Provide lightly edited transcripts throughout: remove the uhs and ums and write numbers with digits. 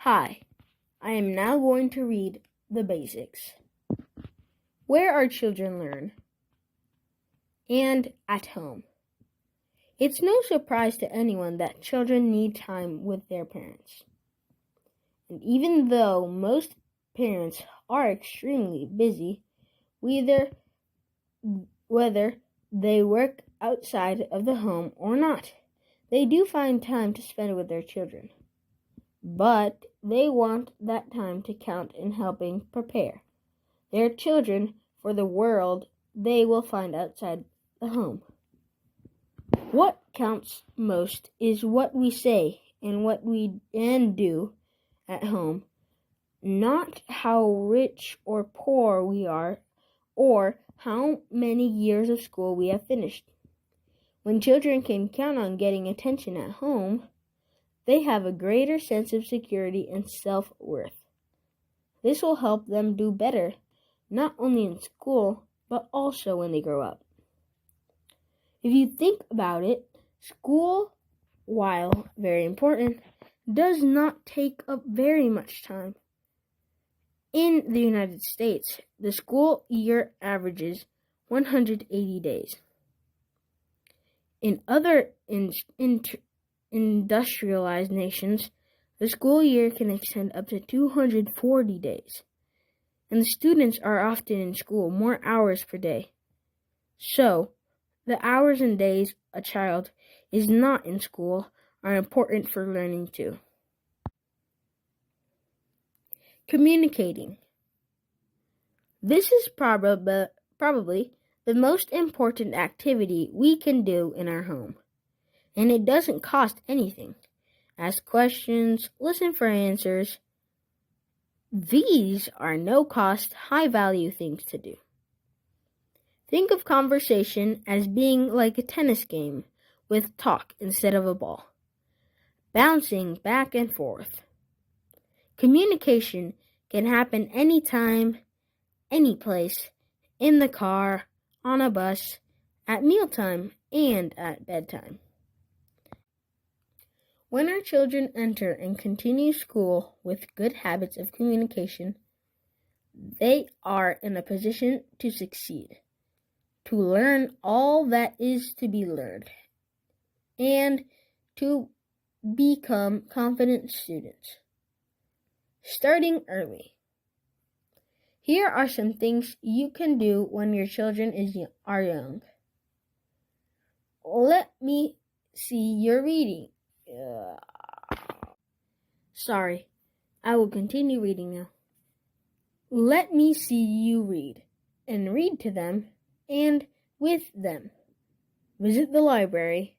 Hi, I am now going to read the basics. Where our children learn, and at home. It's no surprise to anyone that children need time with their parents. And even though most parents are extremely busy, whether they work outside of the home or not, they do find time to spend with their children. But they want that time to count in helping prepare their children for the world they will find outside the home. What counts most is what we say and what we do at home, not how rich or poor we are or how many years of school we have finished. When children can count on getting attention at home, they have a greater sense of security and self-worth. This will help them do better, not only in school, but also when they grow up. If you think about it, school, while very important, does not take up very much time. In the United States, the school year averages 180 days. In other industrialized nations, the school year can extend up to 240 days, and the students are often in school more hours per day. So, the hours and days a child is not in school are important for learning too. Communicating. This is probably the most important activity we can do in our home, and it doesn't cost anything. Ask questions, listen for answers. These are no-cost, high-value things to do. Think of conversation as being like a tennis game with talk instead of a ball, bouncing back and forth. Communication can happen anytime, any place, in the car, on a bus, at mealtime, and at bedtime. When our children enter and continue school with good habits of communication, they are in a position to succeed, to learn all that is to be learned, and to become confident students. Starting early. Here are some things you can do when your children are young. Let me see your reading. Sorry, I will continue reading now. Let me see you read, and read to them and with them. Visit the library.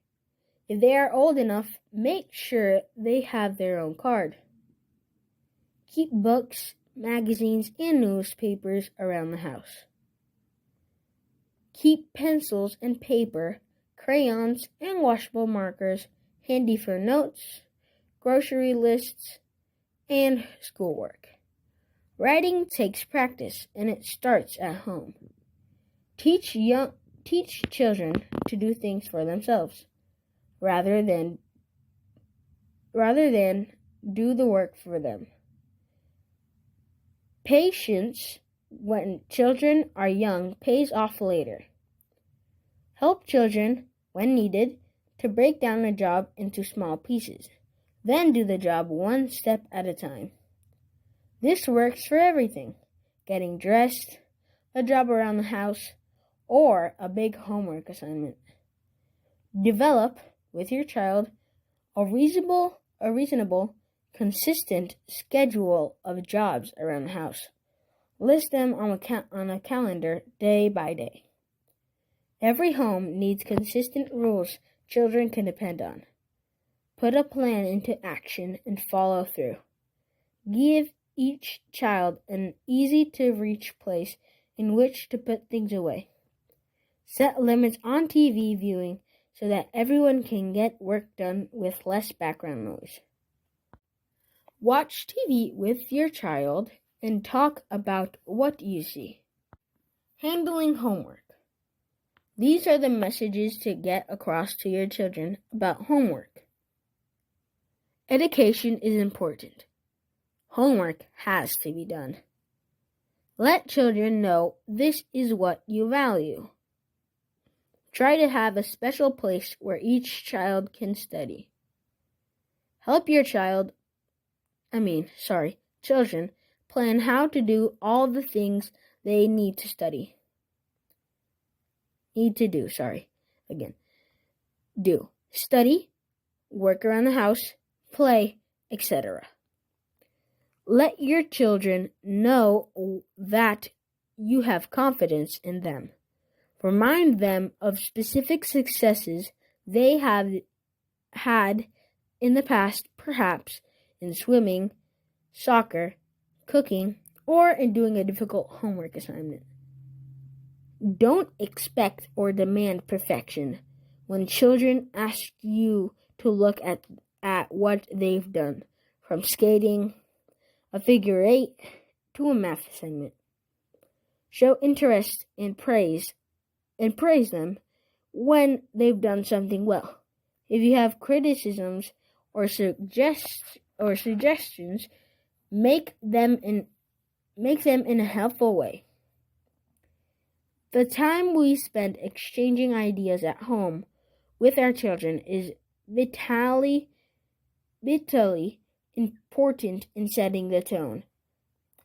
If they are old enough, make sure they have their own card. Keep books, magazines, and newspapers around the house. Keep pencils and paper, crayons, and washable markers handy for notes, grocery lists, and schoolwork. Writing takes practice, and it starts at home. Teach children to do things for themselves, rather than do the work for them. Patience when children are young pays off later. Help children, when needed, to break down a job into small pieces. Then do the job one step at a time. This works for everything: getting dressed, a job around the house, or a big homework assignment. Develop, with your child, a reasonable, consistent schedule of jobs around the house. List them on a calendar day by day. Every home needs consistent rules children can depend on. Put a plan into action and follow through. Give each child an easy-to-reach place in which to put things away. Set limits on TV viewing so that everyone can get work done with less background noise. Watch TV with your child and talk about what you see. Handling homework. These are the messages to get across to your children about homework. Education is important. Homework has to be done. Let children know this is what you value. Try to have a special place where each child can study. Help your children plan how to do all the things they need to do. Study, work around the house, play, etc. Let your children know that you have confidence in them. Remind them of specific successes they have had in the past, perhaps in swimming, soccer, cooking, or in doing a difficult homework assignment. Don't expect or demand perfection when children ask you to look at what they've done, from skating, a figure eight, to a math assignment. Show interest and praise them when they've done something well. If you have criticisms or suggestions, make them in a helpful way. The time we spend exchanging ideas at home with our children is vitally important in setting the tone,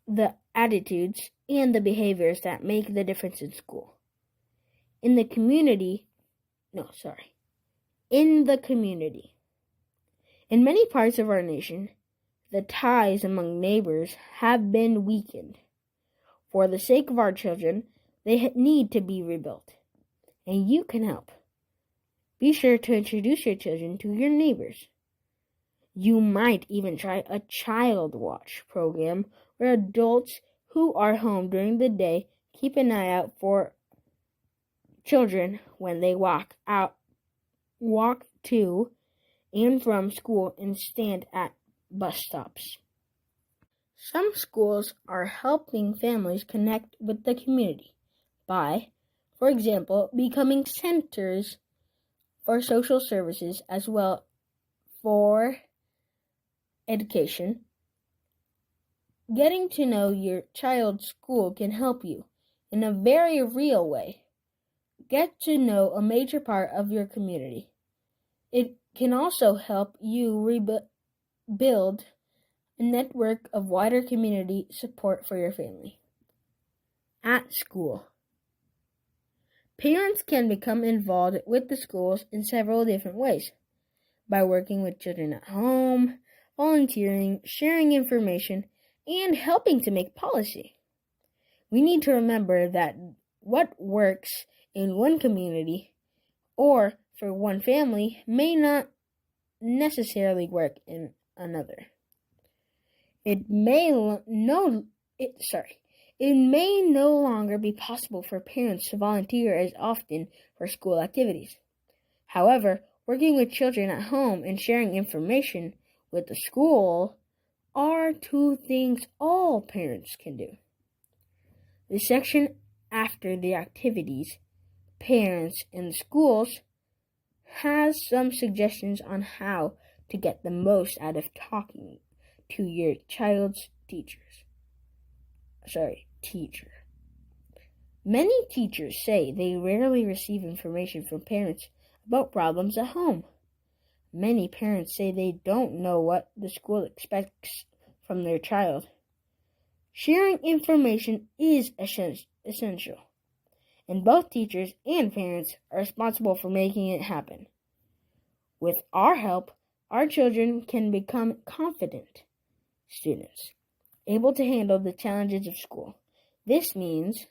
the attitudes, and the behaviors that make the difference in school. In the community. In many parts of our nation, the ties among neighbors have been weakened. For the sake of our children, they need to be rebuilt, and you can help. Be sure to introduce your children to your neighbors. You might even try a child watch program where adults who are home during the day keep an eye out for children when they walk to and from school and stand at bus stops. Some schools are helping families connect with the community by, for example, becoming centers for social services as well for education. Getting to know your child's school can help you in a very real way. Get to know a major part of your community. It can also help you build a network of wider community support for your family. At school. Parents can become involved with the schools in several different ways. By working with children at home, volunteering, sharing information, and helping to make policy. We need to remember that what works in one community or for one family may not necessarily work in another. It may no longer be possible for parents to volunteer as often for school activities. However, working with children at home and sharing information with the school are two things all parents can do. The section after the activities, parents and schools, has some suggestions on how to get the most out of talking to your child's teacher. Many teachers say they rarely receive information from parents about problems at home. Many parents say they don't know what the school expects from their child. Sharing information is essential, and both teachers and parents are responsible for making it happen. With our help, our children can become confident students, able to handle the challenges of school. This means,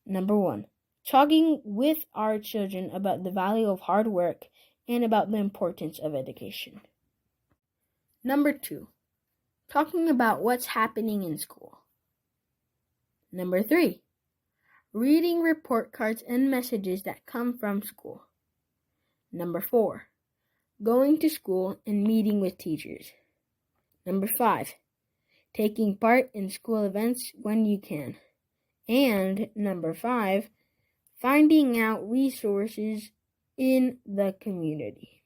number 1, talking with our children about the value of hard work and about the importance of education. Number 2, talking about what's happening in school. Number 3, reading report cards and messages that come from school. Number 4, going to school and meeting with teachers. Number 5, taking part in school events when you can. And number 5, finding out resources in the community.